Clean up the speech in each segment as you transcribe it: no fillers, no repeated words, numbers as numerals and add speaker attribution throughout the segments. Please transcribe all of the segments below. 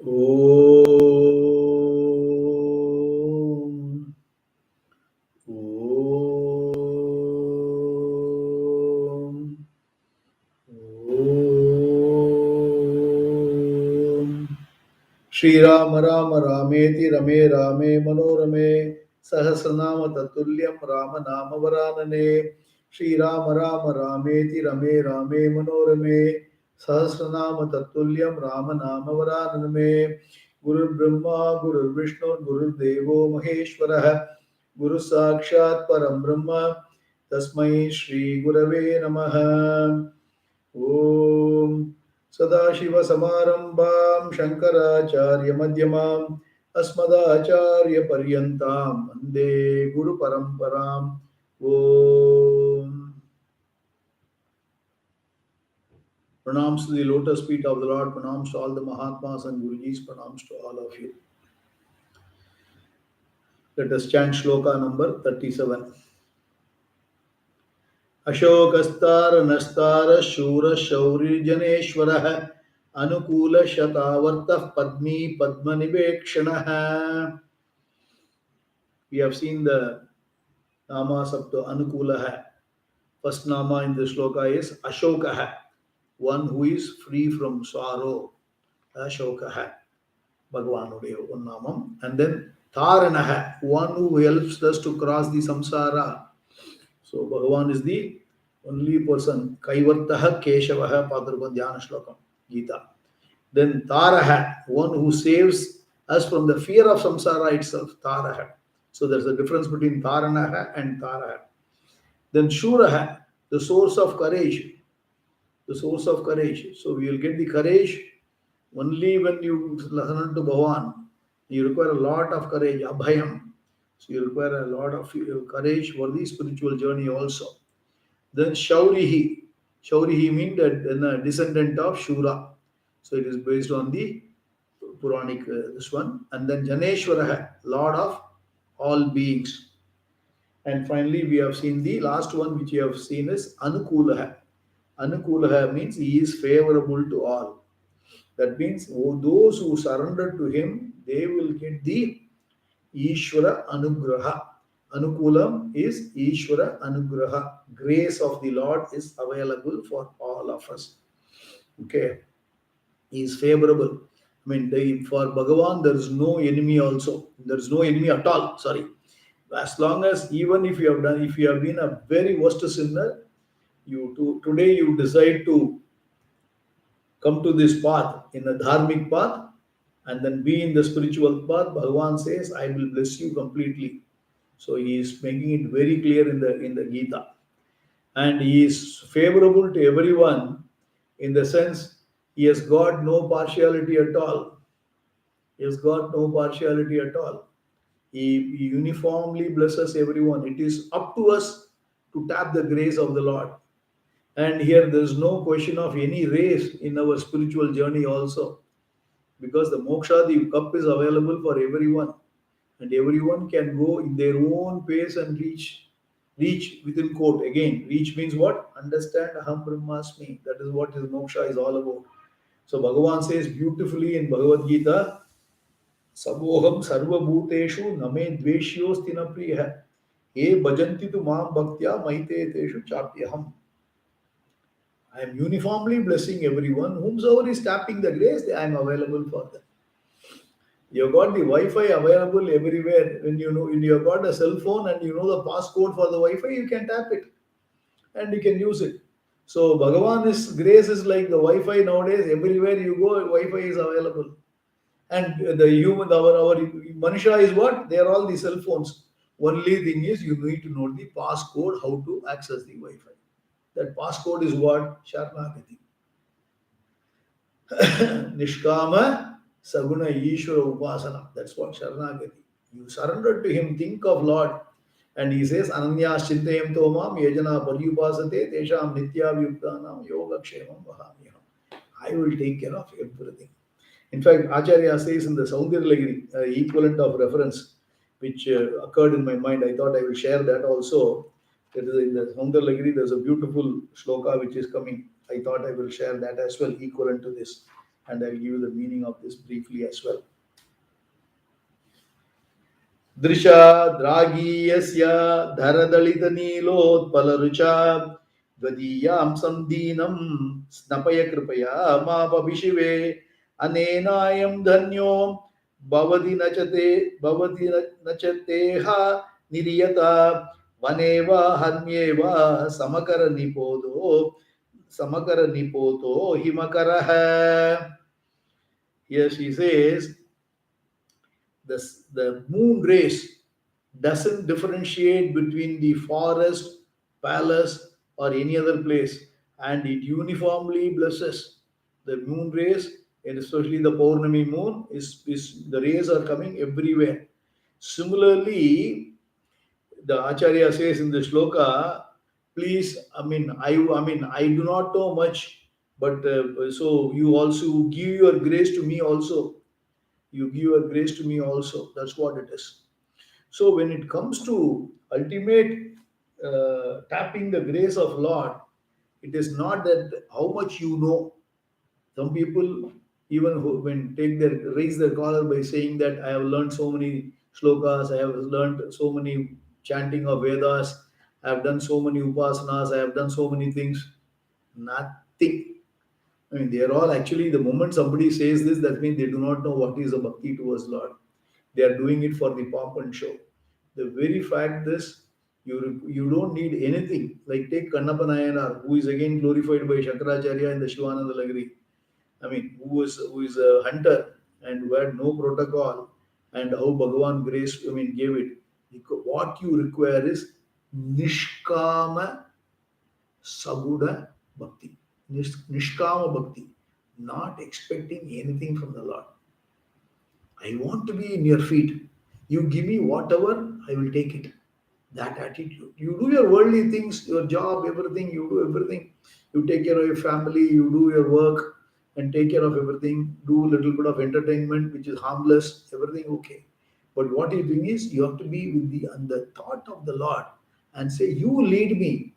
Speaker 1: Om. Om. Om. Shri Rama Rama Rameti Rame Rame Manorame Sahasranama Tatulyam Rama Nama Varanane Shri Rama Rama Rameti Rame Rame Manorame Sahasranama Tatulyam Rama Nama Varanane Guru Brahma Guru Vishnu Guru Devo Maheshwara Guru Sakshat Param Brahma Tasmai Shri Gurave Namaha Om सदाशिवसमारम्भां शङ्कराचार्यमध्यमाम् अस्मदाचार्यपर्यन्तां वन्दे गुरुपरम्पराम् Om. Pranams to the lotus feet of the Lord, pranams to all the Mahatmas and Gurujis, pranams to all of you. Let us chant shloka number 37. अशोकस्तार नस्तार शूर शौरी जनेश्वरः अनुकूल शतावर्तः Padmi पद्मनिवेक्षणः. We have seen the Naamaas up to Anukulaha. First Nama in the shloka is Ashokaha, one who is free from sorrow. Ashokaha, Bhagavanudaya one Namam. And then Taranaha, one who helps us to cross the samsara. So Bhagavan is the only person. Kaivartaha Keshavaha Padrupa Dhyana Shlokam, Gita. Then Taraha, one who saves us from the fear of samsara itself. Taraha. So there's a difference between Taranaha and Taraha. Then Shuraha, the source of courage. The source of courage. So we will get the courage only when you listen to Bhagavan. You require a lot of courage, abhayam. So you require a lot of courage for the spiritual journey also. Then Shaurihi. Shaurihi means a descendant of Shura. So it is based on the Puranic, this one. And then Janeshwaraha, Lord of all beings. And finally, we have seen the last one which we have seen is Anukulaha. Anukulaha means he is favorable to all. That means those who surrender to him, they will get the Ishvara Anugraha. Anukulam is Ishvara Anugraha. Grace of the Lord is available for all of us. Okay. He is favorable. I mean, for Bhagavan, there is no enemy also. There is no enemy at all. Sorry. As long as, even if you have been a very worst sinner, today you decide to come to this path, in a dharmic path, and then be in the spiritual path, Bhagavan says, I will bless you completely. So he is making it very clear in the Gita. And he is favorable to everyone in the sense he has got no partiality at all. He has got no partiality at all. He uniformly blesses everyone. It is up to us to tap the grace of the Lord. And here there is no question of any race in our spiritual journey also. Because the moksha, the cup is available for everyone. And everyone can go in their own pace and reach within quote. Again, reach means what? Understand Aham Brahmasmi. That is what his moksha is all about. So Bhagavan says beautifully in Bhagavad Gita, Saboham sarva bhuteshu name dveshyos tina priya he bhajanti tu maam bhaktya maite teshu chapyaham. I am uniformly blessing everyone. Whomsoever is tapping the grace, I am available for them. You have got the Wi-Fi available everywhere. When you have got a cell phone and you know the passcode for the Wi-Fi, you can tap it and you can use it. So Bhagavan's grace is like the Wi-Fi nowadays. Everywhere you go, Wi-Fi is available. And the human, our Manisha is what? They are all the cell phones. Only thing is you need to know the passcode, how to access the Wi-Fi. That passcode is what? Sharanagati. Nishkama Saguna Ishvara Upasana. That's what Sharanagati. You surrender to him, think of Lord. And he says, Ananyas Chintayam Tomam Yajana Paryupasate Tesham Nitya Vyuktanam Yoga Kshemam Vahamyam. I will take care of everything. In fact, Acharya says in the Saundaryalagiri, equivalent of reference, which occurred in my mind, I thought I will share that also. That is in the Saundaryalagiri, there's a beautiful shloka which is coming. I thought I will share that as well, equivalent to this, and I'll give you the meaning of this briefly as well. दृशा द्रागीयस्य धरदलितनीलोत्पलरुचा द्वदीयां सन्दीनं स्नपय कृपया मापभिशिवे अनेनायं धन्यो भवति न च ते भवति न च Teh निर्यता वने वा हन्ये वा Samkar निपोतो हिमकरः. Here she says the moon rays doesn't differentiate between the forest, palace, or any other place, and it uniformly blesses. The moon rays, and especially the Purnami moon, is the rays are coming everywhere. Similarly, the Acharya says in the shloka, please, I do not know much, but so you also give your grace to me also. You give your grace to me also. That's what it is. So when it comes to ultimate tapping the grace of Lord, it is not that how much you know. Some people even who, when take their raise their collar by saying that I have learned so many shlokas, I have learned so many chanting of Vedas, I have done so many upasanas, I have done so many things. Nothing. I mean, they are all actually the moment somebody says this, that means they do not know what is a bhakti towards Lord. They are doing it for the pomp and show. The very fact this, you don't need anything. Like take Kannappa Nayanar, who is again glorified by Shankaracharya in the Shivananda Lagari. I mean, who is a hunter and who had no protocol, and how Bhagavan grace, I mean, gave it. What you require is Nishkama Saguda Bhakti. Nishkama Bhakti. Not expecting anything from the Lord. I want to be in your feet. You give me whatever, I will take it. That attitude. You do your worldly things, your job, everything, you do everything. You take care of your family, you do your work and take care of everything. Do a little bit of entertainment, which is harmless, everything okay. But what you do is you have to be with the thought of the Lord and say, you lead me.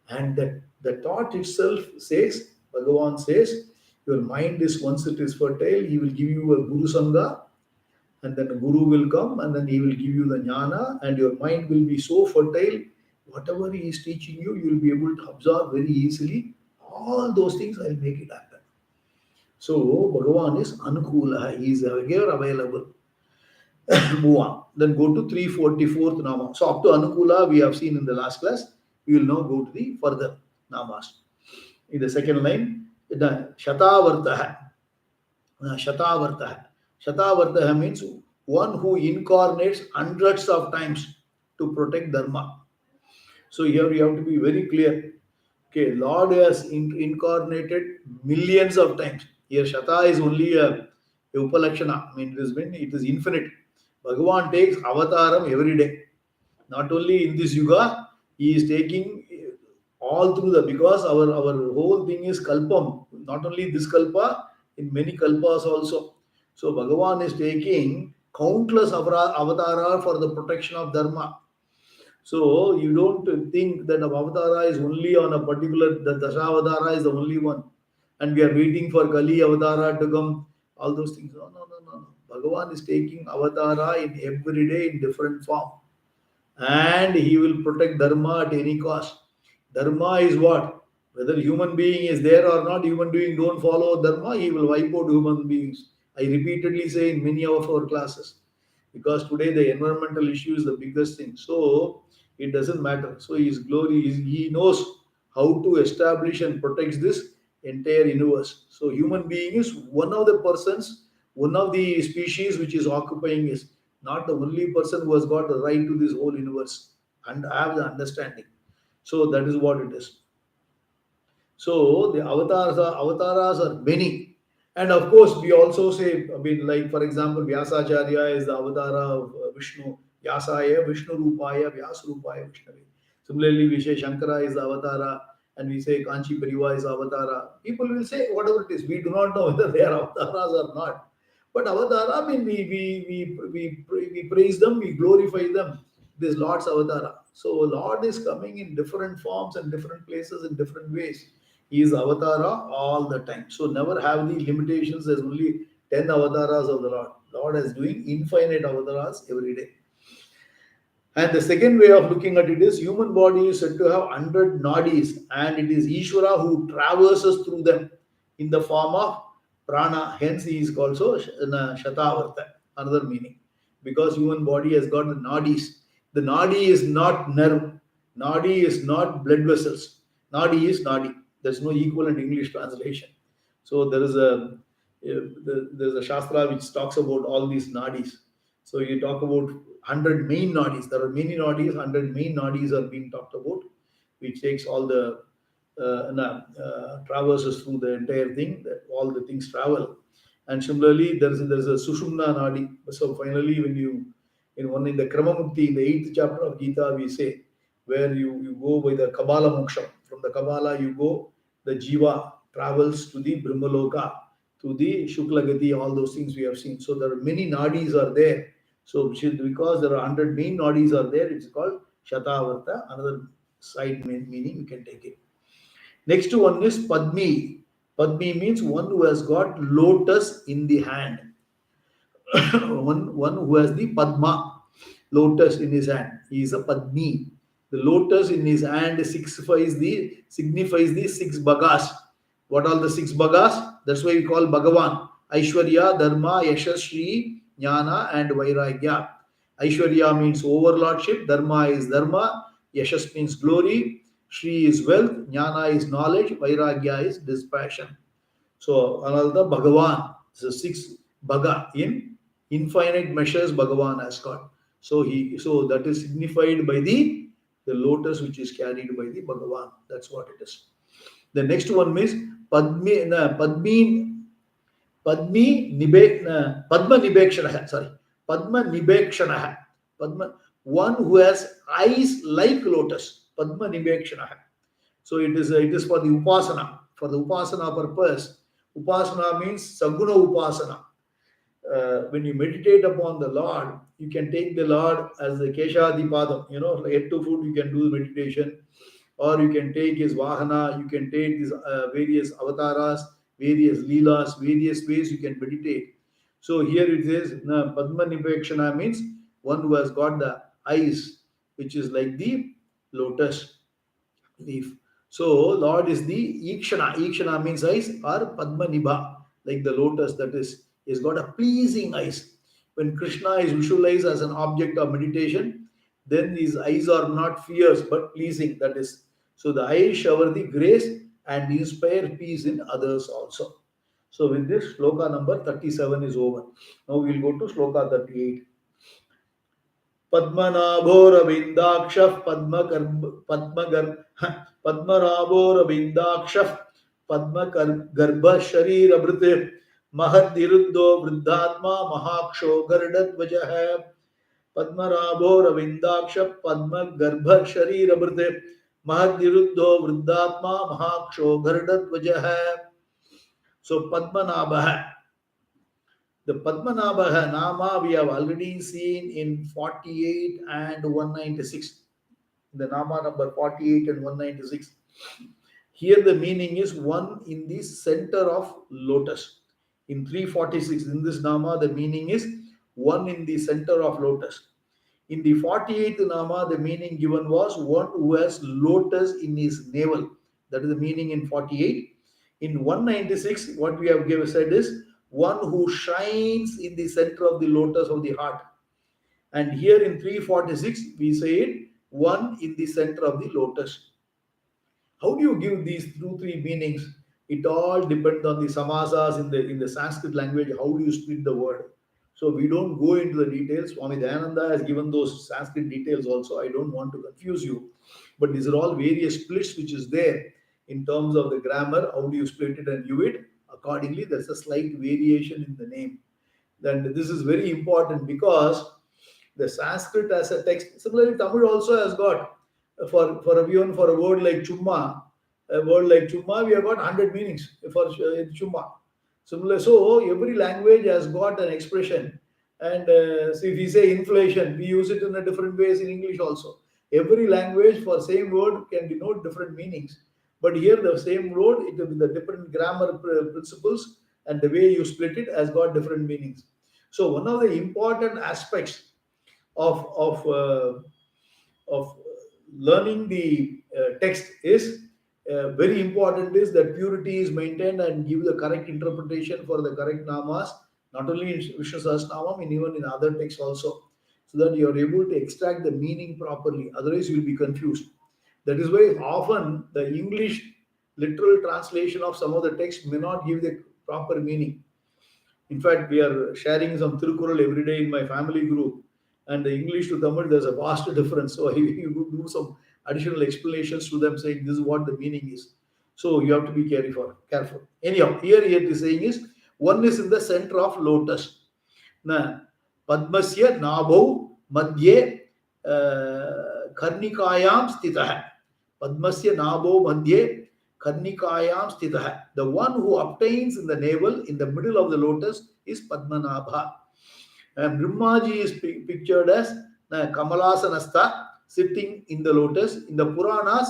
Speaker 1: And that the thought itself says, Bhagavan says, your mind is once it is fertile, he will give you a Guru Sangha, and then the Guru will come and then he will give you the jnana, and your mind will be so fertile, whatever he is teaching you, you will be able to absorb very easily. All those things I'll make it happen. So Bhagavan is Anukula, he is here available. Move on. Then go to 344th Nama. So up to Anukula we have seen in the last class. We will now go to the further Namas. In the second line, the Shatavartaha. Shatavartaha. Shatavartaha means one who incarnates hundreds of times to protect Dharma. So here you have to be very clear. Okay, Lord has incarnated millions of times. Here Shata is only a Upalakshana. I mean, it is infinite. Bhagavan takes avataram every day. Not only in this yuga, he is taking all through the, because our whole thing is kalpam. Not only this kalpa, in many kalpas also. So Bhagavan is taking countless avatara for the protection of dharma. So you don't think that avatara is only on a particular, the Dashavatara is the only one, and we are waiting for Kali avatara to come. All those things. No, no, no, no, no. Bhagavan is taking avatara in every day in different form, and he will protect dharma at any cost. Dharma is what? Whether human being is there or not, human being don't follow dharma, he will wipe out human beings. I repeatedly say in many of our classes, because today the environmental issue is the biggest thing. So it doesn't matter. So his glory is, he knows how to establish and protect this entire universe. So human being is one of the persons, one of the species which is occupying is not the only person who has got the right to this whole universe and have the understanding. So that is what it is. So the avatars are many. And of course, we also say, I mean, like for example, Vyasacharya is the avatara of Vishnu. Vyasaya, Vishnu Rupaya, Vyas Rupaya, Vishnu. Similarly, we say Shankara is the avatara, and we say Kanchi Pariva is avatara. People will say whatever it is. We do not know whether they are avatars or not. But avatara, I mean, we praise them, we glorify them. This Lord's avatara. So Lord is coming in different forms and different places in different ways. He is avatara all the time. So never have the limitations. There's only 10 avatars of the Lord. Lord is doing infinite avatars every day. And the second way of looking at it is human body is said to have 100 nadis, and it is Ishvara who traverses through them in the form of prana. Hence, he is also Shatavarta, another meaning. Because human body has got the nadis. The nadi is not nerve, nadi is not blood vessels. Nadi is nadi. There's no equivalent English translation. So there's a shastra which talks about all these nadis. So you talk about 100 main nadis. There are many nadis. 100 main nadis are being talked about, which takes all the traverses through the entire thing. All the things travel, and similarly there's a Sushumna nadi. So finally, when you in the Kramamukti in the 8th chapter of Gita, we say where you go by the Kabala Moksham. From the Kabala you go, the Jiva travels to the Brahmaloka, to the Shuklagati, all those things we have seen. So there are many nadis are there. So because there are 100 main nadis are there, it's called Shatavarta. Another side meaning you can take it. Next one is Padmi. Padmi means one who has got lotus in the hand. one who has the Padma, lotus in his hand. He is a Padmi. The lotus in his hand signifies the six bhagas. What are the six bhagas? That's why we call Bhagavan. Aishwarya, Dharma, Yashas, Shri, Jnana, and Vairagya. Aishwarya means overlordship, Dharma is Dharma, Yashas means glory, Shri is wealth, Jnana is knowledge, Vairagya is dispassion. So another Bhagavan, so six Bhaga in infinite measures Bhagavan has got. So that is signified by the lotus which is carried by the Bhagavan. That's what it is. The next one is Padma Nibekshanaha. Sorry, Padma Nibekshanaha. One who has eyes like lotus. Padma Nibekshanaha. So it is for the upasana. For the upasana purpose. Upasana means Saguna Upasana. When you meditate upon the Lord, you can take the Lord as the Keshadipadam, head to foot, you can do the meditation, or you can take his Vahana, you can take his various avatars, various leelas, various ways you can meditate. So here it says, Padma Nipekshana means one who has got the eyes, which is like the lotus leaf. So Lord is the Ikshana. Ikshana means eyes, or Padma Nibha, like the lotus that is got a pleasing eyes. When Krishna is visualized as an object of meditation, then his eyes are not fierce but pleasing. That is, so the eyes shower the grace and inspire peace in others also. So with this, shloka number 37 is over. Now we will go to shloka 38. पद्मनाभोरविन्दाक्षः पद्मनाभोरविन्दाक्षः पद्मगर्भशरीरभृत् महद्विरुद्धो वृद्धात्मा महाक्षो गरुडध्वजः पद्मनाभोरविन्दाक्षः पद्मगर्भशरीरभृत् महद्विरुद्धो वृद्धात्मा महाक्षो गरुडध्वजः. So Padmanabha. The Padmanabha Nama we have already seen in 48 and 196. The Nama number 48 and 196. Here the meaning is one in the center of lotus. In 346, in this Nama, the meaning is one in the center of lotus. In the 48th Nama, the meaning given was one who has lotus in his navel. That is the meaning in 48. In 196, what we have said is one who shines in the center of the lotus of the heart. And here in 346, we say it, one in the center of the lotus. How do you give these three meanings? It all depends on the samasas in the Sanskrit language. How do you split the word? So we don't go into the details. Swami Dayananda has given those Sanskrit details also. I don't want to confuse you. But these are all various splits which is there in terms of the grammar. How do you split it and view it? Accordingly, there's a slight variation in the name. Then this is very important because the Sanskrit as a text, similarly Tamil also has got for a word like chumma, we have got 100 meanings for chumma. Similar, so every language has got an expression, and so if we say inflation, we use it in a different ways in English also. Every language for same word can denote different meanings. But here the same word, it with the different grammar principles and the way you split it has got different meanings. So one of the important aspects of learning the text is very important is that purity is maintained and give the correct interpretation for the correct namas, not only in Vishnu Sahasranamam, and even in other texts also, so that you are able to extract the meaning properly. Otherwise, you will be confused. That is why often the English literal translation of some of the text may not give the proper meaning. In fact, we are sharing some Tirukural every day in my family group, and the English to Tamil, there's a vast difference. So you do some additional explanations to them saying this is what the meaning is. So you have to be careful. Careful. Anyhow, here it is saying is one is in the center of lotus. Na Padmasya Nabhau Madhye Karnikayam Stitah. Padmasya Nabho Madhye Karnikayam Stitah. The one who obtains in the navel, in the middle of the lotus, is Padmanabha. And Brahmaji is pictured as Kamalasanasta, sitting in the lotus. In the Puranas,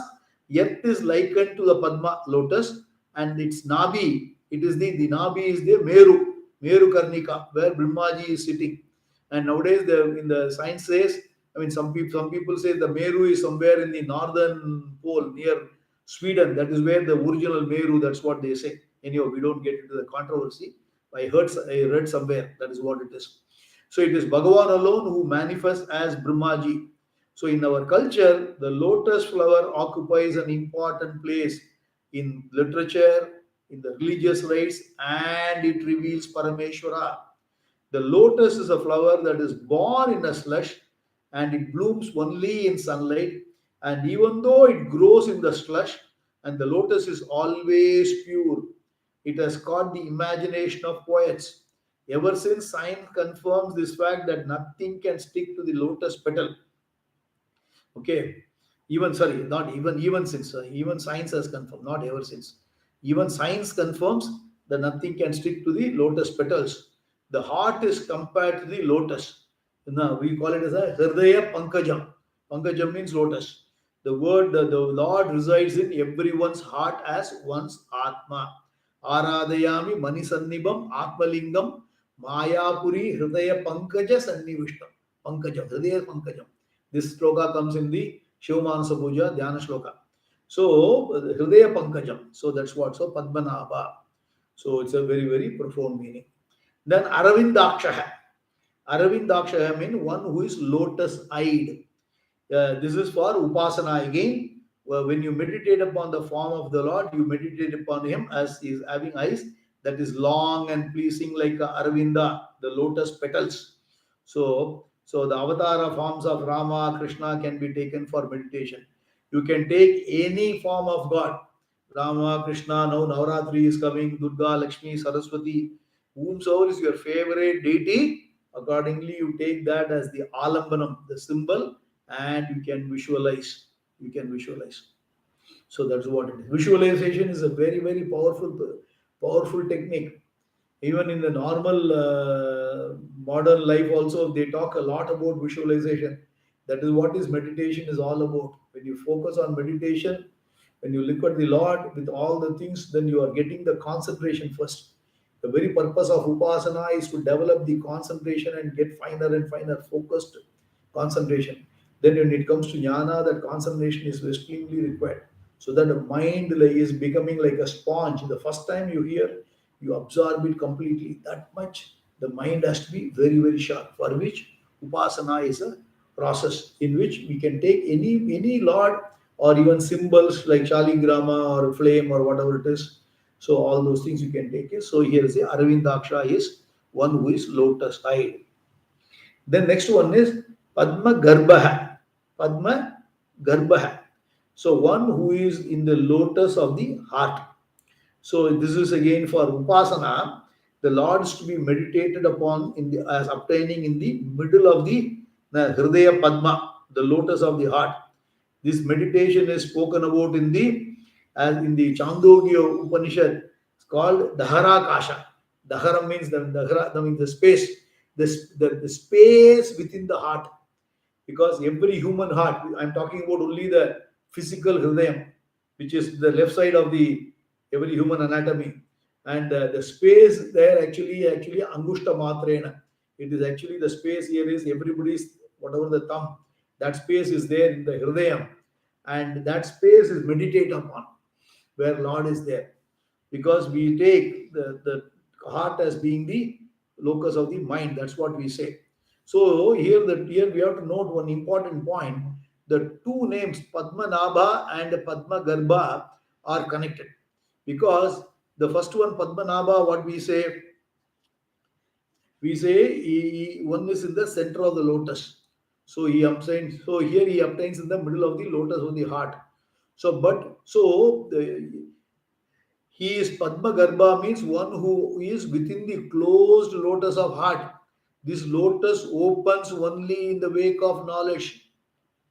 Speaker 1: Earth is likened to the Padma lotus, and its Nabi, it is the Nabi is the Meru Karnika, where Brahmaji is sitting. And nowadays, in the science says, I mean, some people say the Meru is somewhere in the northern pole near Sweden. That is where the original Meru. That's what they say. Anyhow, we don't get into the controversy. I read somewhere that is what it is. So it is Bhagavan alone who manifests as Brahmaji. So in our culture, the lotus flower occupies an important place in literature, in the religious rites, and it reveals Parameshwara. The lotus is a flower that is born in a slush and it blooms only in sunlight. And even though it grows in the slush and the lotus is always pure, it has caught the imagination of poets. Ever since science confirms this fact that nothing can stick to the lotus petal. Okay, even sorry, not even even since even science has confirmed, not ever since. Even science confirms that nothing can stick to the lotus petals. The heart is compared to the lotus. Now we call it as a Hridaya Pankajam. Pankajam means lotus. The Lord resides in everyone's heart as one's Atma. Aradayami Manisannibam Atmalingam Mayapuri Hridaya Pankaja Sannivishtam. Pankajam, Hridaya Pankajam. This sloka comes in the Shivamanasa Puja Dhyana sloka. So, Hridaya Pankajam. So, that's what. So, Padmanabha. So, it's a very, very profound meaning. Then, Aravindakshaha. Aravindakshaha means one who is lotus-eyed. This is for Upasana again. When you meditate upon the form of the Lord, you meditate upon Him as He is having eyes that is long and pleasing like Aravinda, the lotus petals. So the avatar forms of Rama, Krishna can be taken for meditation. You can take any form of God. Rama, Krishna, now Navaratri is coming, Durga, Lakshmi, Saraswati, whomsoever is your favorite deity, accordingly you take that as the alambanam, the symbol, and you can visualize. You can visualize. So that's what it is. Visualization is a very, very powerful technique. Even in the normal modern life also, they talk a lot about visualization. That is what is meditation is all about. When you focus on meditation, when you look at the Lord with all the things, then you are getting the concentration first. The very purpose of upasana is to develop the concentration and get finer and finer focused concentration. Then when it comes to jnana, that concentration is extremely required. So that the mind is becoming like a sponge. The first time you hear, you absorb it completely. That much the mind has to be very, very sharp. For which upasana is a process in which we can take any Lord or even symbols like Shaligrama or flame or whatever it is. So all those things you can take it. So here is the Aravindaksha is one who is lotus eyed. Then next one is Padma Garbha. Padma Garbha. So one who is in the lotus of the heart. So this is again for Upasana. The Lord is to be meditated upon in the as obtaining in the middle of the Hridaya Padma, the lotus of the heart. This meditation is spoken about in the as in the Chandogya Upanishad. It's called Dahara Kasha. Dahara means the space, the space within the heart. Because every human heart, I'm talking about only the physical hridayam. which is the left side of the every human anatomy, and the space there actually angushta matrena. It is actually the space here is everybody's whatever the thumb. That space is there in the hridayam, and that space is meditate upon where Lord is there, because we take the heart as being the locus of the mind. That's what we say. So here we have to note one important point. The two names Padmanabha and Padmagarbha are connected, because the first one Padmanabha, what we say one is in the center of the lotus. So he obtains. So here he obtains in the middle of the lotus of the heart. He is Padma Garbha, means one who is within the closed lotus of heart. This lotus opens only in the wake of knowledge.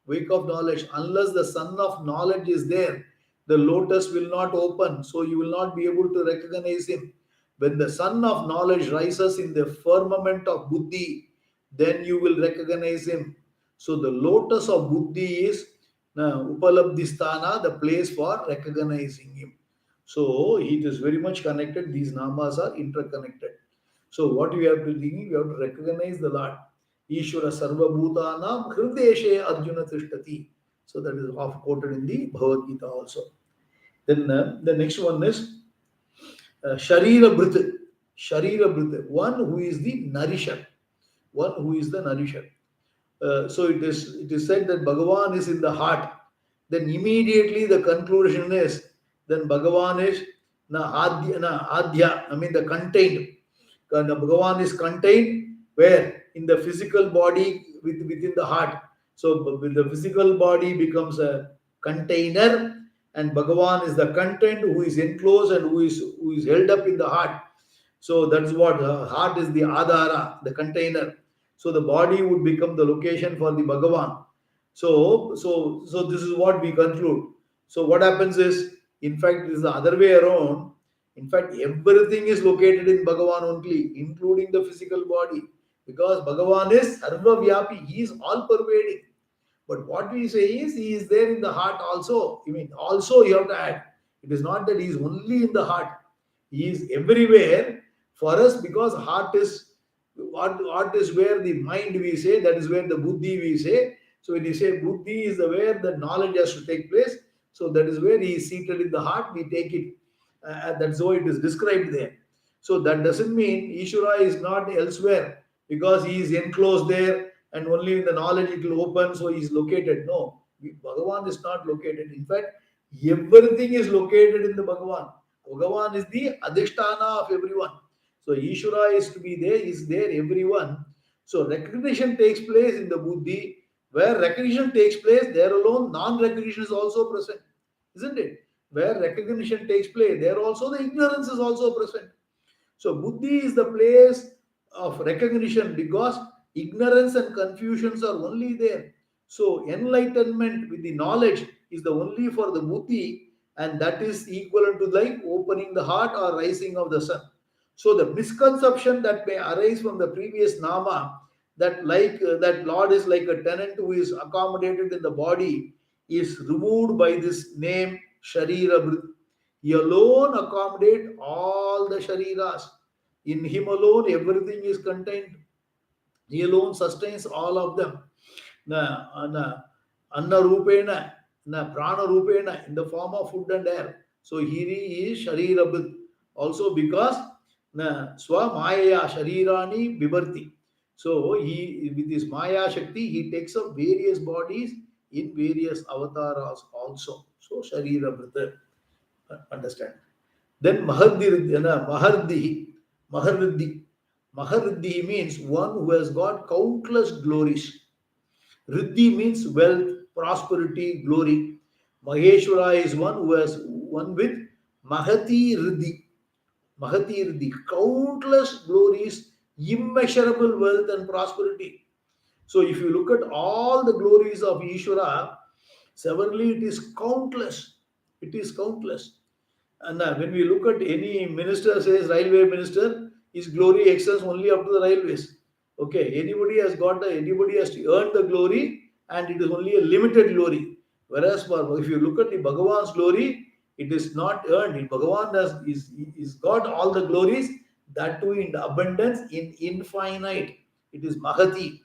Speaker 1: Wake of knowledge. Unless the sun of knowledge is there, the lotus will not open. So you will not be able to recognize him. When the sun of knowledge rises in the firmament of buddhi, then you will recognize him. So the lotus of buddhi is Upalabdhisthana, the place for recognizing him. So it is very much connected. These namas are interconnected. So what we have to think, we have to recognize the Lord. Ishvara Sarva Bhutanam Hrideshe Arjuna Tishtati. So that is half quoted in the Bhagavad Gita also. Then the next one is Sharira Bhrit. Sharira Bhrit, one who is the nourisher. One who is the nourisher. So it is said that Bhagavan is in the heart. Then immediately the conclusion is then Bhagavan is adya, I mean the contained. Bhagavan is contained where? In the physical body within the heart. So with the physical body becomes a container, and Bhagavan is the content who is enclosed and who is held up in the heart. So that's what heart is, the adhara, the container. So the body would become the location for the Bhagavan. So this is what we conclude. So what happens is, in fact, it is the other way around. In fact, everything is located in Bhagavan only, including the physical body, because Bhagavan is Sarva Vyapi. He is all pervading. But what we say is he is there in the heart also. I mean, also you have to add. It is not that he is only in the heart. He is everywhere for us, because heart is what is where the mind we say, that is where the buddhi we say. So when you say buddhi is the where the knowledge has to take place, so that is where he is seated in the heart. We take it. That's how it is described there. So that doesn't mean Ishvara is not elsewhere, because he is enclosed there and only in the knowledge it will open. So he is located. No, Bhagavan is not located. In fact, everything is located in the Bhagavan. Bhagavan is the adhisthana of everyone. So Ishvara is to be there, is there everyone. So recognition takes place in the buddhi. Where recognition takes place, there alone non-recognition is also present, isn't it? Where recognition takes place, there also the ignorance is also present. So buddhi is the place of recognition, because ignorance and confusions are only there. So enlightenment with the knowledge is the only for the buddhi, and that is equivalent to like opening the heart or rising of the sun. So the misconception that may arise from the previous nama, that that Lord is like a tenant who is accommodated in the body, is removed by this name Sharira Bhrit. He alone accommodate all the shariras. In him alone everything is contained. He alone sustains all of them. Anna Rupena, Prana Rupena, in the form of food and air. So here he is Sharira Bhrit. Also because Swa Maya Sharirani Bibarti. So he, with his Maya Shakti, he takes up various bodies in various avatars also. So Sharira Bhrit. Understand? Then Maharriddhi. Maharriddhi means one who has got countless glories. Riddhi means wealth, prosperity, glory. Maheshwara is one who has one with Mahati Riddhi. Mahati Riddhi, countless glories, immeasurable wealth and prosperity. So if you look at all the glories of Ishvara, severally it is countless. It is countless. And when we look at any minister, says railway minister, his glory extends only up to the railways. Okay, anybody has to earn the glory, and it is only a limited glory. Whereas if you look at the Bhagavan's glory, it is not earned. Bhagavan is got all the glories, that too in abundance, in infinite. It is Mahati.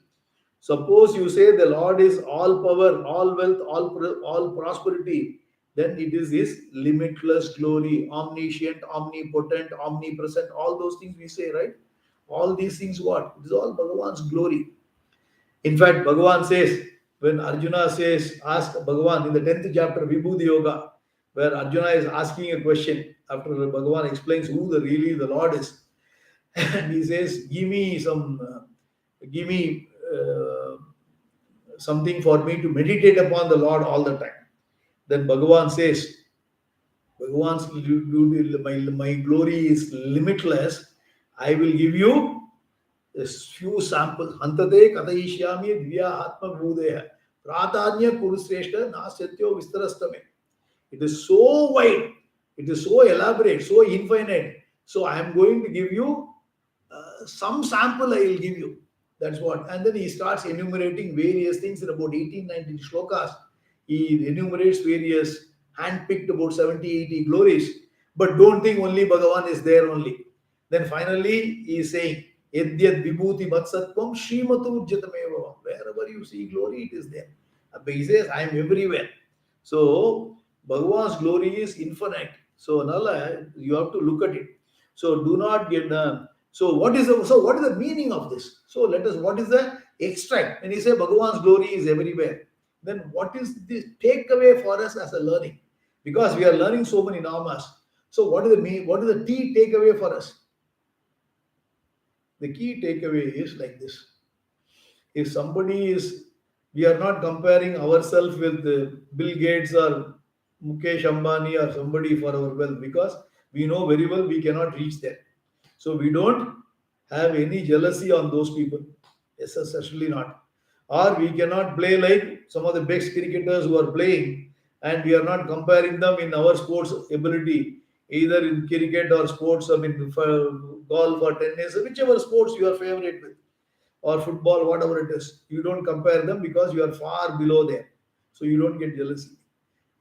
Speaker 1: Suppose you say the Lord is all power, all wealth, all prosperity, then it is His limitless glory, omniscient, omnipotent, omnipresent, all those things we say, right? All these things what? It is all Bhagavan's glory. In fact, Bhagavan says, when Arjuna says, ask Bhagavan in the 10th chapter, Vibhuti Yoga, where Arjuna is asking a question after Bhagavan explains who really the Lord is. And he says, give me something for me to meditate upon the Lord all the time. Then Bhagavan says, my glory is limitless. I will give you a few samples. Antate katayishyami divya atma bhudeha. Pratanya kurusreshta nasyatyo vistarastame. It is so wide, it is so elaborate, so infinite. So I am going to give you some sample, I will give you. That's what. And then he starts enumerating various things in about 18, 19 shlokas. He enumerates various hand-picked about 70, 80 glories. But don't think only Bhagavan is there only. Then finally he is saying, Yadyad vibhuti matsatvam srimatu ujjatamevavam. Wherever you see glory, it is there. But he says, I am everywhere. So Bhagavan's glory is infinite. So Nala, you have to look at it. So do not get what is the meaning of this? So let us, what is the extract? When you say Bhagavan's glory is everywhere, then what is the takeaway for us as a learning? Because we are learning so many namas. So what is the key takeaway for us? The key takeaway is like this. If somebody is, we are not comparing ourselves with Bill Gates or Mukesh Ambani or somebody for our wealth, because we know very well we cannot reach there. So we don't have any jealousy on those people. Yes, certainly not. Or we cannot play like some of the best cricketers who are playing, and we are not comparing them in our sports ability, either in cricket or sports, I mean, for golf or tennis, whichever sports you are favorite with, or football, whatever it is. You don't compare them because you are far below them. So you don't get jealousy.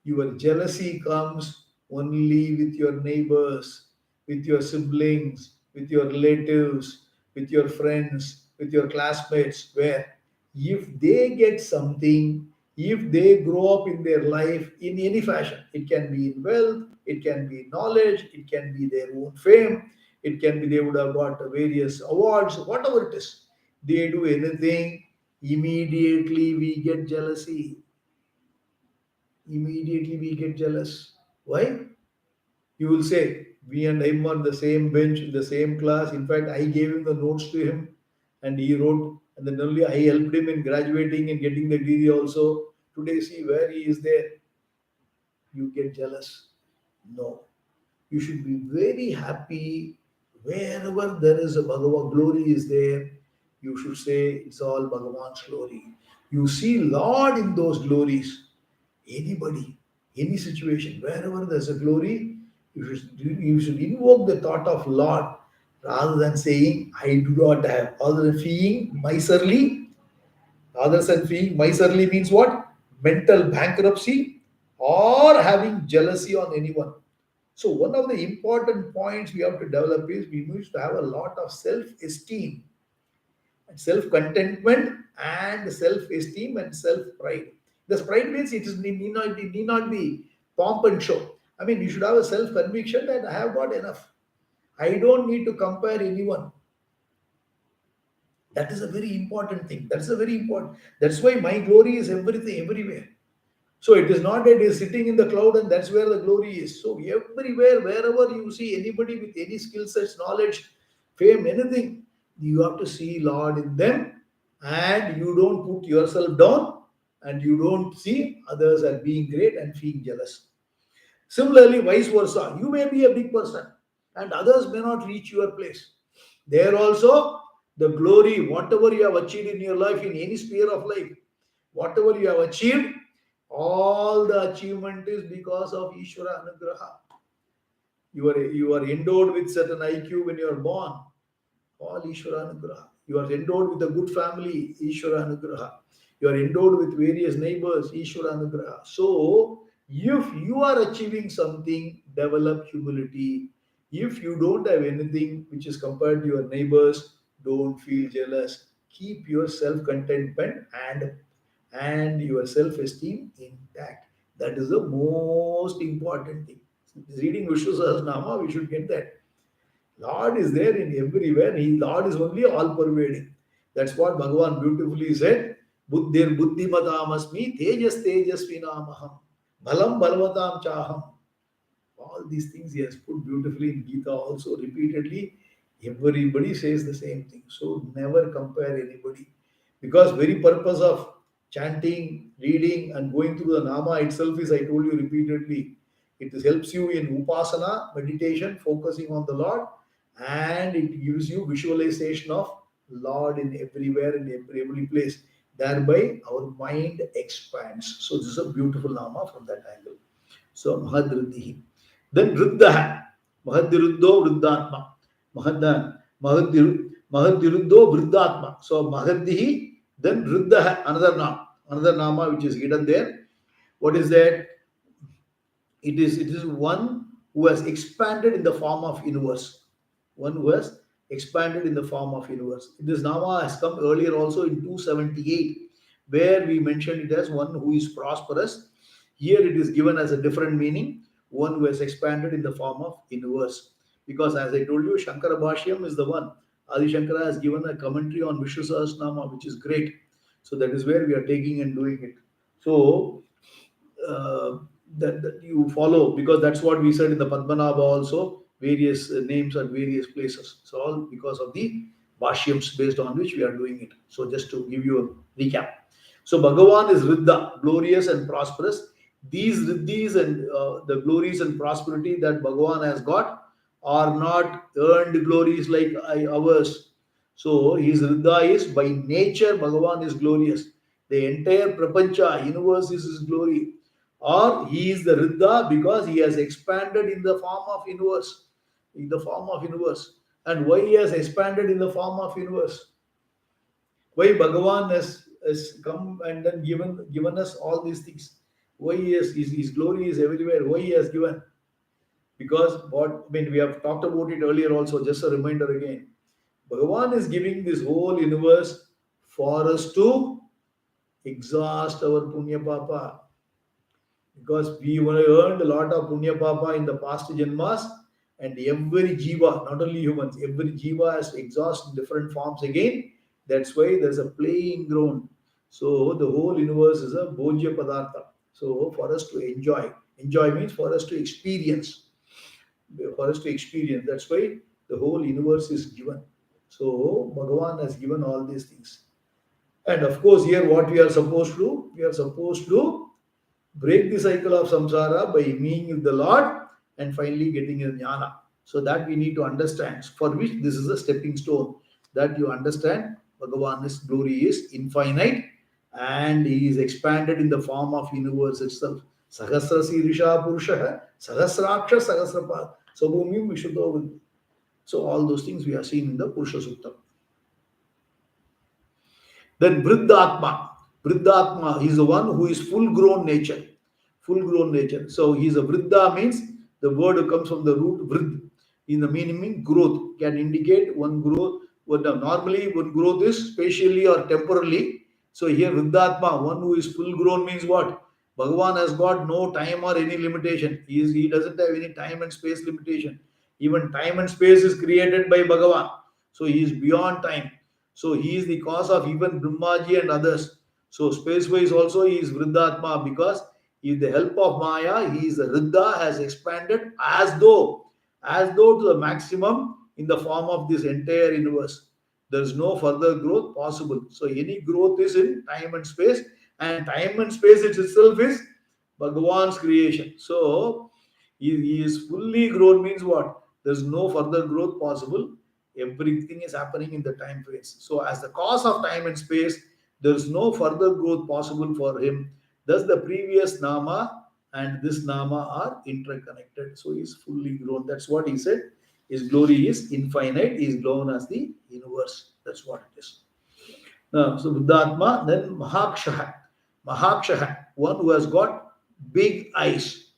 Speaker 1: Your jealousy comes only with your neighbors, with your siblings, with your relatives, with your friends, with your classmates, where if they get something, if they grow up in their life in any fashion, it can be in wealth, it can be in knowledge, it can be their own fame, it can be they would have got various awards, whatever it is. They do anything, immediately we get jealousy. Immediately we get jealous. Why? You will say, we and him on the same bench, in the same class. In fact, I gave him the notes to him and he wrote, and then only I helped him in graduating and getting the degree also. Today, see where he is there. You get jealous. No. You should be very happy wherever there is a Bhagavan glory is there. You should say it's all Bhagavan's glory. You see Lord in those glories. Anybody, any situation, wherever there's a glory, you should invoke the thought of Lord rather than saying, I do not have. Other than being miserly, means what? Mental bankruptcy or having jealousy on anyone. So, one of the important points we have to develop is we need to have a lot of self esteem, self contentment, and self esteem and self pride. This pride means it need not be pomp and show. I mean, you should have a self conviction that I have got enough. I don't need to compare anyone. That is a very important thing. That's a very important. That's why my glory is everything, everywhere. So it is not that it is sitting in the cloud and that's where the glory is. So everywhere, wherever you see anybody with any skill sets, knowledge, fame, anything, you have to see Lord in them, and you don't put yourself down, and you don't see others as being great and feeling jealous. Similarly, vice versa. You may be a big person and others may not reach your place. There also, the glory, whatever you have achieved in your life, in any sphere of life, whatever you have achieved, all the achievement is because of Ishvara Anugraha. You are endowed with certain IQ when you are born. All Ishvara Anugraha. You are endowed with a good family, Ishvara Anugraha. You are endowed with various neighbors, Ishvara Anugraha. So, if you are achieving something, develop humility. If you don't have anything which is compared to your neighbors, don't feel jealous. Keep your self-contentment and your self-esteem intact. That is the most important thing. Reading Vishnu Sahasranamam, we should get that. Lord is there in everywhere. Lord is only all pervading. That's what Bhagavan beautifully said. Buddhir buddhimatamasmi tejas tejasvinamaham. Bhalam balvatam chaham. All these things he has put beautifully in Gita also repeatedly. Everybody says the same thing. So never compare anybody. Because very purpose of chanting, reading, and going through the Nama itself is, I told you repeatedly, it helps you in upasana, meditation, focusing on the Lord, and it gives you visualization of Lord in everywhere, in every place. Thereby, our mind expands. So this is a beautiful Nama from that angle. So Mahadriddhi. Then Vriddha. Mahadiruddho Vriddhatma. Mahadiruddho Vriddhatma. So Mahadihi, then Vriddha, another Nama which is hidden there. What is that? It is one who has expanded in the form of universe. One who has expanded in the form of universe. This Nama has come earlier also in 278, where we mentioned it as one who is prosperous. Here it is given as a different meaning, one who has expanded in the form of universe. Because as I told you, Shankara Bhashyam is the one. Adi Shankara has given a commentary on Vishnu Sahasranama, which is great. So that is where we are taking and doing it. So uh, that you follow, because that's what we said in the Padmanabha also, various names at various places. So all because of the Bhashyams based on which we are doing it. So just to give you a recap. So Bhagavan is Riddha, glorious and prosperous. These Riddhis and the glories and prosperity that Bhagavan has got are not earned glories like ours. So his Riddha is by nature, Bhagavan is glorious. The entire Prapancha, universe is his glory. Or he is the Riddha because he has expanded in the form of universe. In the form of universe. And why he has expanded in the form of universe? Why Bhagavan has come and then given us all these things? Why his glory is everywhere? Why he has given? Because what I mean, we have talked about it earlier also, just a reminder again. Bhagavan is giving this whole universe for us to exhaust our punya papa. Because we earned a lot of punya papa in the past janmas, and every jiva, not only humans, every jiva has to exhaust in different forms again. That's why there's a playing ground. So the whole universe is a bhojya padartha. So for us to enjoy means for us to experience, That's why the whole universe is given. So Bhagavan has given all these things. And of course, here what we are supposed to do? We are supposed to break the cycle of samsara by being with the Lord and finally getting a jnana. So that we need to understand, for which this is a stepping stone. That you understand Bhagavan's glory is infinite and he is expanded in the form of universe itself. Sahasra Sirisha Purusha, Sahasraksha Sahasrapad, Sabhumim Vishuddha. So all those things we are seeing in the Purusha Sutta. Then Vriddhatma. Vriddhatma, he is the one who is full grown nature. Full grown nature. So he is a Vriddha means the word comes from the root Vridd. In the meaning growth, can indicate one growth. Normally one growth is spatially or temporally. So here Vriddhatma, one who is full grown means what? Bhagavan has got no time or any limitation. He doesn't have any time and space limitation. Even time and space is created by Bhagavan. So he is beyond time. So he is the cause of even Brahmaji and others. So space-wise also he is Vriddhatma because with the help of Maya, he is the Riddha has expanded as though to the maximum in the form of this entire universe. There is no further growth possible. So any growth is in time and time and space itself is Bhagavan's creation. So he is fully grown means what? There's no further growth possible. Everything is happening in the time phase. So as the cause of time and space, there is no further growth possible for him. Thus the previous Nama and this Nama are interconnected. So he is fully grown. That's what he said. His glory is infinite. He is grown as the universe. That's what it is. So Buddhatma, then Mahakshaha. Mahakshaha, one who has got big eyes.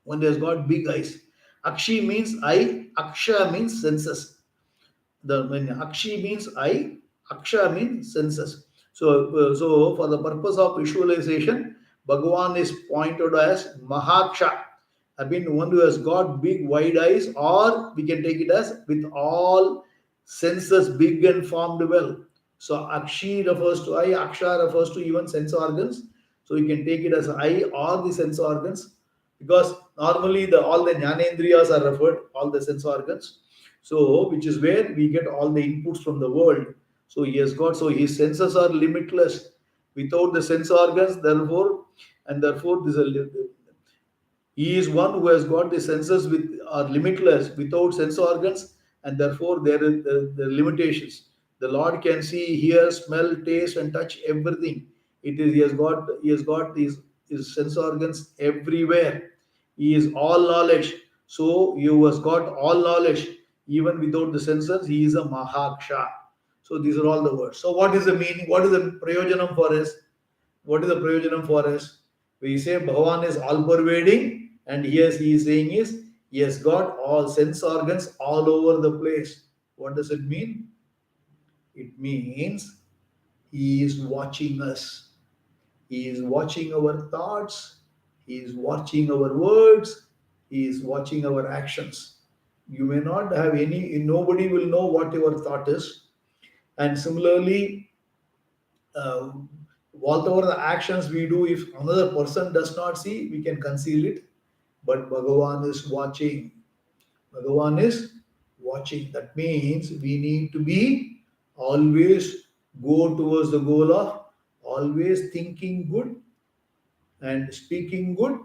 Speaker 1: One who has got big eyes. Akshi means eye, Aksha means senses. The when Akshi means eye, Aksha means senses. So for the purpose of visualization, Bhagavan is pointed as Mahaksha. I mean, one who has got big wide eyes, or we can take it as with all senses big and formed well. So Akshi refers to eye, Aksha refers to even sense organs. So you can take it as eye or the sense organs, because normally the all the jnanendriyas are referred, all the sense organs. So which is where we get all the inputs from the world. So he has got, so his senses are limitless. Without the sense organs, therefore, and therefore this is he is one who has got the senses with are limitless without sense organs, and therefore there is the limitations. The Lord can see, hear, smell, taste, and touch everything. It is he has got his sense organs everywhere. He is all knowledge. So he has got all knowledge even without the senses. He is a Mahaksha. So these are all the words. So what is the meaning? What is the prayojanam for us? What is the prayojanam for us? We say Bhagavan is all pervading, and yes, he is saying is he has got all sense organs all over the place. What does it mean? It means he is watching us. He is watching our thoughts. He is watching our words. He is watching our actions. You may not have any, nobody will know what your thought is. And similarly, uh, whatever the actions we do, if another person does not see, we can conceal it. But Bhagavan is watching. Bhagavan is watching. That means we need to be always go towards the goal of always thinking good and speaking good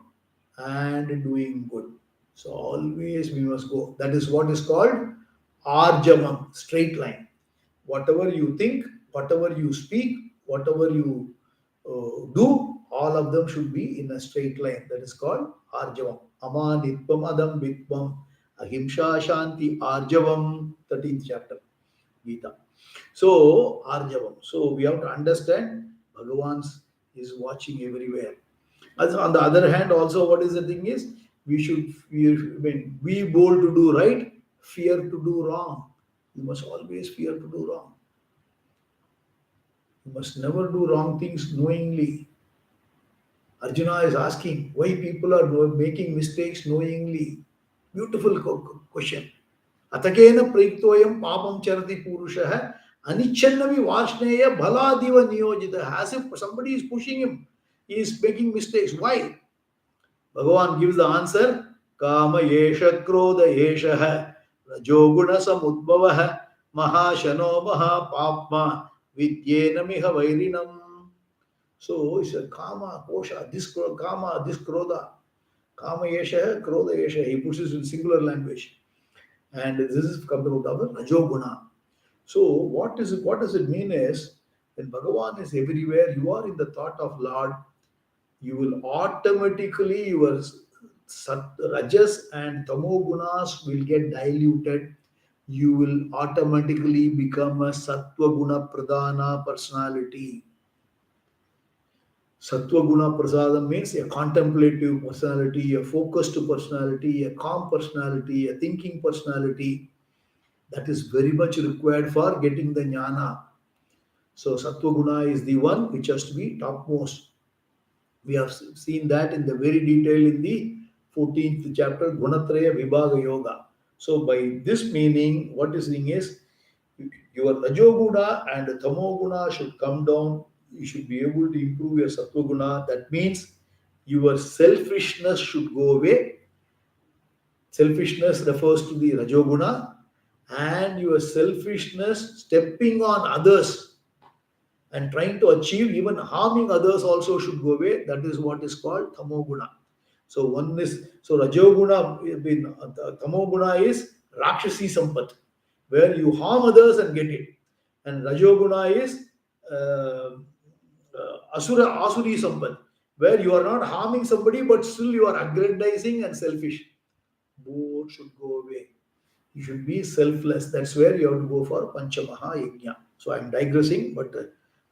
Speaker 1: and doing good. So always we must go. That is what is called Arjavam, straight line. Whatever you think, whatever you speak, whatever you do, all of them should be in a straight line. That is called Arjavam. Amanitvam Adam Vitvam Ahimsa Shanti Arjavam, 13th chapter, Gita. So, Arjavam. So, we have to understand Bhagavan's is watching everywhere. As on the other hand, also, what is the thing is, we should fear, when we bold to do right, fear to do wrong. You must always fear to do wrong. You must never do wrong things knowingly. Arjuna is asking why people are making mistakes knowingly. Beautiful question. Atakena prayuktoyam papam charati purusha anichannavi varsneya bhaladiva niyojita. As if somebody is pushing him. He is making mistakes. Why? Bhagavan gives the answer. Kama yesha krodha yesha rajoguna samudbhava mahashano mahapapma vidyena miha vairinam. So he said, Kama, Kosha, this Kama, this Krodha. Kama Yesha, Krodha Yesha. He puts it in singular language. And this is coming out of the Rajoguna. So what does it mean is when Bhagavan is everywhere, you are in the thought of Lord, you will automatically your Rajas and Tamo gunas will get diluted. You will automatically become a Sattva Guna Pradhana personality. Sattva Guna Prasadam means a contemplative personality, a focused personality, a calm personality, a thinking personality. That is very much required for getting the jnana. So Sattva Guna is the one which has to be topmost. We have seen that in the very detail in the 14th chapter, Gunatraya Vibhaga Yoga. So by this meaning, what is saying is your Rajoguna and Tamoguna should come down. You should be able to improve your Sattva-guna. That means your selfishness should go away. Selfishness refers to the Rajoguna, and your selfishness stepping on others and trying to achieve, even harming others also should go away. That is what is called Tamoguna. So one is, so Rajoguna, Tamoguna is Rakshasi Sampat, where you harm others and get it. And Rajoguna is Asuri Sampat, where you are not harming somebody, but still you are aggrandizing and selfish. Both should go away. You should be selfless. That's where you have to go for Panchamaha Yajna. So I'm digressing, but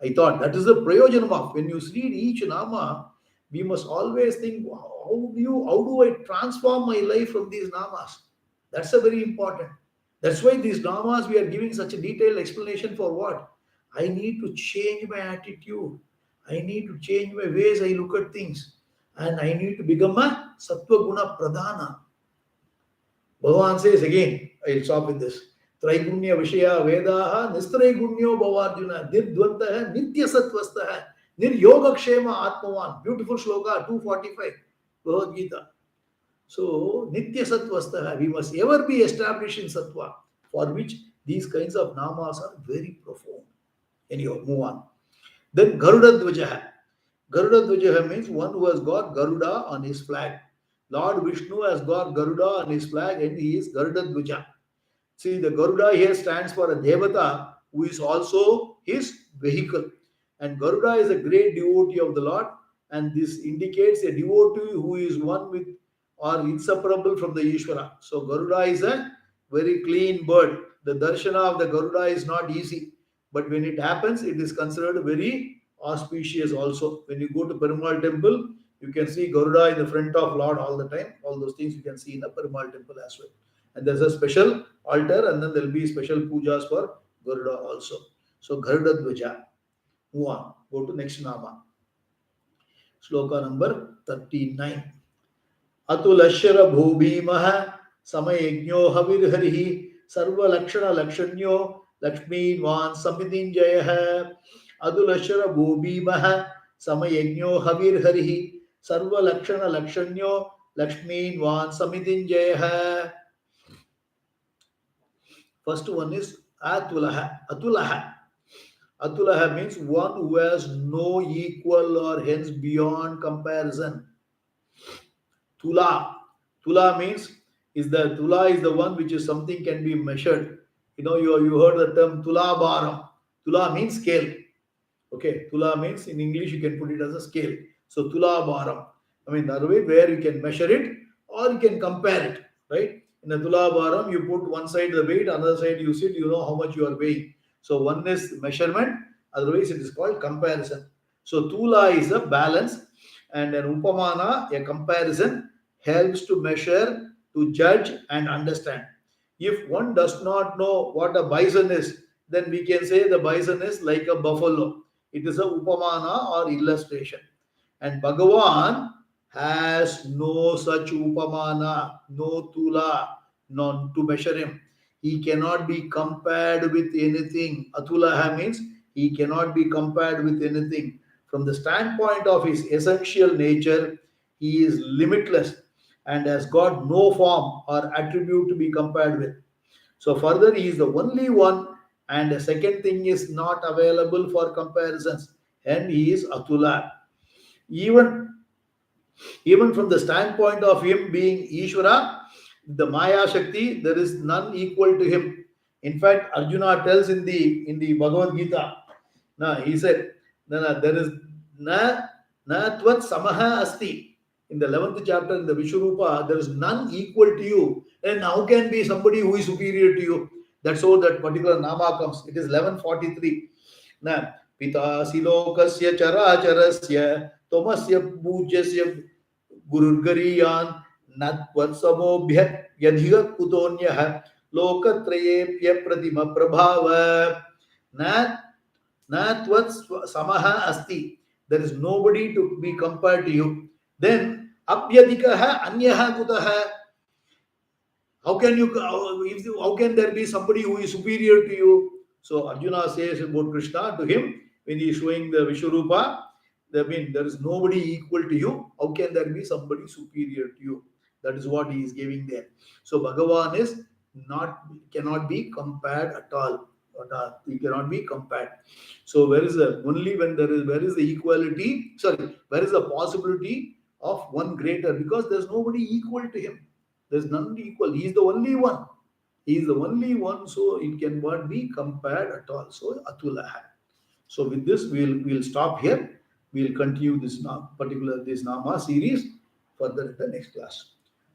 Speaker 1: I thought that is the prayojanam of when you read each nama, we must always think, how do I transform my life from these namas? That's a very important. That's why these namas we are giving such a detailed explanation for what? I need to change my attitude. I need to change my ways I look at things. And I need to become a sattva guna pradhana. Bhagavan says again, I'll stop with this. Traigunya Vishaya Vedaha Nistraigunya Bhavarjuna Nirdvantaha Nitya Sattvastaha Niryoga Kshema Atmavan. Beautiful shloka 245 Bhagavad Gita. So Nitya Sattvastaha, we must ever be established in Sattva, for which these kinds of namas are very profound. Anyhow, move on. Then Garuda Dvajaha. Garuda Dvajaha means one who has got Garuda on his flag. Lord Vishnu has got Garuda on his flag and he is Garuda Dvaja. See, the Garuda here stands for a Devata who is also his vehicle. And Garuda is a great devotee of the Lord, and this indicates a devotee who is one with or inseparable from the Ishvara. So Garuda is a very clean bird. The darshana of the Garuda is not easy, but when it happens, it is considered very auspicious also. When you go to Perumal temple, you can see Garuda in the front of Lord all the time. All those things you can see in the Perumal temple as well. And there's a special altar, and then there will be special pujas for Garuda also. So Garuda Dvaja. Move on. Go to next nama. Sloka number 39. Atulashara bhubhimaha samayajno havirharihi sarva lakshana lakshanyo lakshminvan samidinjayaha. Atulashara bhubhimaha samayajno havirharihi sarva lakshana lakshanyo lakshminvan samidinjayaha. First one is Atulaha. Atulaha. Atulaha means one who has no equal or hence beyond comparison. Tula. Tula means Tula is the one which is something can be measured. You heard the term Tula Bharam. Tula means scale. Okay, Tula means in English you can put it as a scale. So Tula Bharam. I mean, the other way where you can measure it or you can compare it, right? In a Tula Bharam, you put one side the weight, another side you sit, you know how much you are weighing. So one is measurement, otherwise it is called comparison. So Tula is a balance, and an Upamana, a comparison, helps to measure, to judge and understand. If one does not know what a bison is, then we can say the bison is like a buffalo. It is a Upamana or illustration. And Bhagavan has no such upamana, no tula, none to measure him. He cannot be compared with anything. Atulaha means he cannot be compared with anything. From the standpoint of his essential nature, he is limitless and has got no form or attribute to be compared with. So further, he is the only one, and the second thing is not available for comparisons, and he is Atula. Even from the standpoint of him being Ishvara, the Maya Shakti, there is none equal to him. In fact, Arjuna tells in the Bhagavad Gita, he said, there is na tvat samaha asti. In the 11th chapter, in the Vishwarupa, there is none equal to you. And how can be somebody who is superior to you? That's how that particular nama comes. It is 1143. Na Pita silokasya characharasya tomasya pujasya gururgariyan natvat samobhya yadhiga kutonyah lokatrayepya pratima prabhava natvat samaha asti. There is nobody to be compared to you. Then apyadikaha anyaha kutaha. How can there be somebody who is superior to you? So Arjuna says about Krishna to him when he is showing the Vishwarupa, there is nobody equal to you. How can there be somebody superior to you? That is what he is giving there. So Bhagavan cannot be compared at all. He cannot be compared. So where is the equality? Where is the possibility of one greater? Because there's nobody equal to him. There's none equal. He is the only one. He is the only one, so it cannot be compared at all. So Atulaha. So with this, we'll stop here. We'll continue this Nama series further in the next class.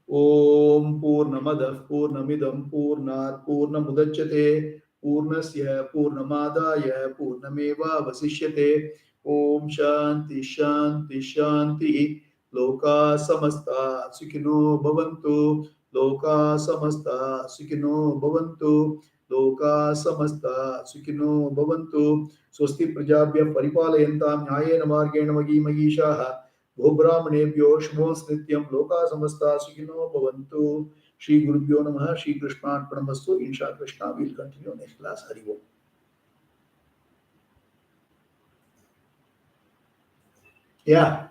Speaker 1: Om Purnamadah Purnamidam Purnat Purnamudachyate पूर्णस्य पूर्णमादाय पूर्णमेवावशिष्यते। ओम शांति शांति शांति। लोका समस्ता सुखिनो भवन्तु। लोका समस्ता सुखिनो भवन्तु। लोका समस्ता सुखिनो भवन्तु। स्वस्ति प्रजाभ्यः परिपालयन्तां न्यायेन मार्गेण मही महीषाः गोब्राह्मणेभ्यो शुभोऽस्तु नित्यं। लोका समस्ता सुखिनो भवन्तु। श्री गुरुभ्यो नमः। श्री कृष्णार्पणमस्तु। इंशा Krishna will continue next class. Hari Om. Yeah.